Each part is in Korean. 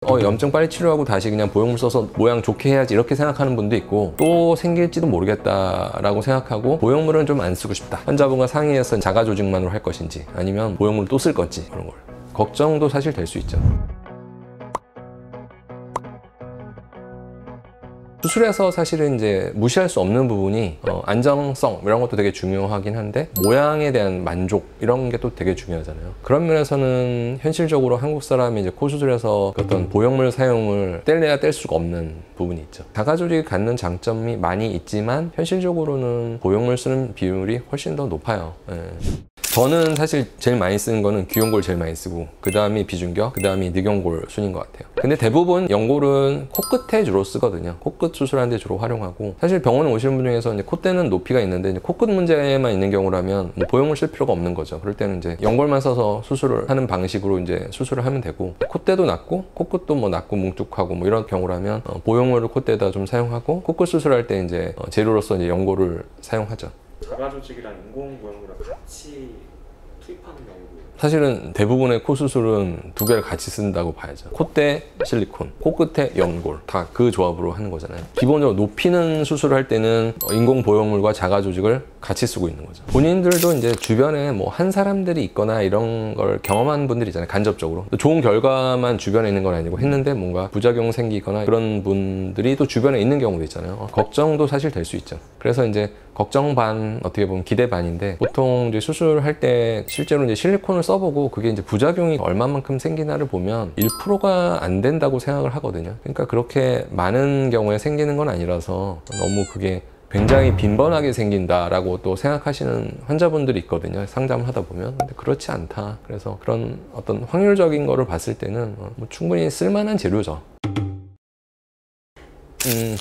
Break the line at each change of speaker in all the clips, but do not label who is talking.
염증 빨리 치료하고 다시 그냥 보형물 써서 모양 좋게 해야지 이렇게 생각하는 분도 있고, 또 생길지도 모르겠다라고 생각하고 보형물은 좀 안 쓰고 싶다. 환자분과 상의해서 자가 조직만으로 할 것인지 아니면 보형물 또 쓸 건지, 그런 걸 걱정도 사실 될 수 있죠. 수술에서 사실은 이제 무시할 수 없는 부분이 안정성 이런 것도 되게 중요하긴 한데, 모양에 대한 만족 이런 게 또 되게 중요하잖아요. 그런 면에서는 현실적으로 한국 사람이 이제 코 수술에서 어떤 보형물 사용을 뗄래야 뗄 수가 없는 부분이 있죠. 자가 조직이 갖는 장점이 많이 있지만 현실적으로는 보형물 쓰는 비율이 훨씬 더 높아요. 저는 사실 제일 많이 쓰는 거는 귀연골 제일 많이 쓰고, 그 다음이 비중격, 그 다음이 늑연골 순인 것 같아요. 근데 대부분 연골은 코끝에 주로 쓰거든요. 코끝 수술하는데 주로 활용하고, 사실 병원에 오시는 분 중에서 이제 콧대는 높이가 있는데 이제 코끝 문제만 있는 경우라면 뭐 보형물 쓸 필요가 없는 거죠. 그럴 때는 이제 연골만 써서 수술을 하는 방식으로 이제 수술을 하면 되고, 콧대도 낮고 코끝도 뭐 낮고 뭉툭하고 뭐 이런 경우라면 보형물을 콧대에다 좀 사용하고, 코끝 수술할 때 이제 재료로서 이제 연골을 사용하죠.
자가 조직이랑 인공 보형물을 같이 투입하는 경우도
사실은 대부분의 코 수술은 두 개를 같이 쓴다고 봐야죠. 콧대 실리콘, 코끝에 연골, 다 그 조합으로 하는 거잖아요. 기본적으로 높이는 수술을 할 때는 인공 보형물과 자가 조직을 같이 쓰고 있는 거죠. 본인들도 이제 주변에 뭐 한 사람들이 있거나 이런 걸 경험한 분들이 있잖아요. 간접적으로 좋은 결과만 주변에 있는 건 아니고 했는데 뭔가 부작용 생기거나 그런 분들이 또 주변에 있는 경우도 있잖아요. 걱정도 사실 될 수 있죠. 그래서 이제 걱정 반, 어떻게 보면 기대 반인데, 보통 이제 수술할 때 실제로 이제 실리콘을 써보고 그게 이제 부작용이 얼마만큼 생기나를 보면 1%가 안 된다고 생각을 하거든요. 그러니까 그렇게 많은 경우에 생기는 건 아니라서 너무 그게 굉장히 빈번하게 생긴다라고 또 생각하시는 환자분들이 있거든요. 상담을 하다 보면. 근데 그렇지 않다. 그래서 그런 어떤 확률적인 거를 봤을 때는 뭐 충분히 쓸만한 재료죠.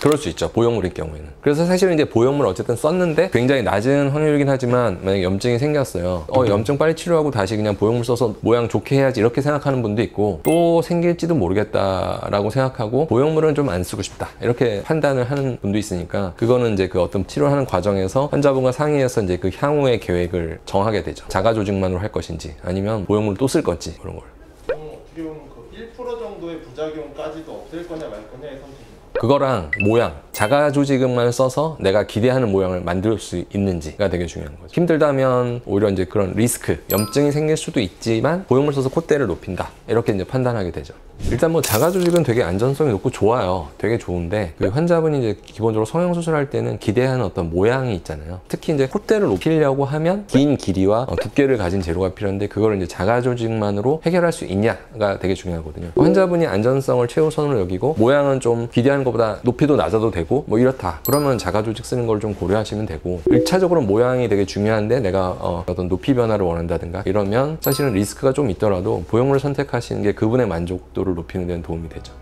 그럴 수 있죠. 보형물일 경우에는. 그래서 사실은 이제 보형물 어쨌든 썼는데 굉장히 낮은 확률이긴 하지만, 만약에 염증이 생겼어요. 염증 빨리 치료하고 다시 그냥 보형물 써서 모양 좋게 해야지 이렇게 생각하는 분도 있고, 또 생길지도 모르겠다라고 생각하고 보형물은 좀 안 쓰고 싶다 이렇게 판단을 하는 분도 있으니까, 그거는 이제 그 어떤 치료하는 과정에서 환자분과 상의해서 이제 그 향후의 계획을 정하게 되죠. 자가 조직만으로 할 것인지 아니면 보형물 또 쓸 건지, 그런 걸.
어떻게 보면 그 1% 정도의 부작용까지도 없앨 거냐 말 거냐의 선택입니다.
그거랑 모양, 자가 조직만 써서 내가 기대하는 모양을 만들 수 있는지가 되게 중요한 거죠. 힘들다면 오히려 이제 그런 리스크, 염증이 생길 수도 있지만 보형물 써서 콧대를 높인다 이렇게 이제 판단하게 되죠. 일단 뭐 자가 조직은 되게 안전성이 높고 좋아요. 되게 좋은데, 그 환자분이 이제 기본적으로 성형 수술할 때는 기대하는 어떤 모양이 있잖아요. 특히 이제 콧대를 높이려고 하면 긴 길이와 두께를 가진 재료가 필요한데, 그걸 이제 자가 조직만으로 해결할 수 있냐가 되게 중요하거든요. 환자분이 안전성을 최우선으로 여기고 모양은 좀 기대하는 것보다 높이도 낮아도 되고 뭐 이렇다, 그러면 자가 조직 쓰는 걸 좀 고려하시면 되고, 1차적으로 모양이 되게 중요한데 내가 어떤 높이 변화를 원한다든가 이러면 사실은 리스크가 좀 있더라도 보형물을 선택하시는 게 그분의 만족도를 높이는 데는 도움이 되죠.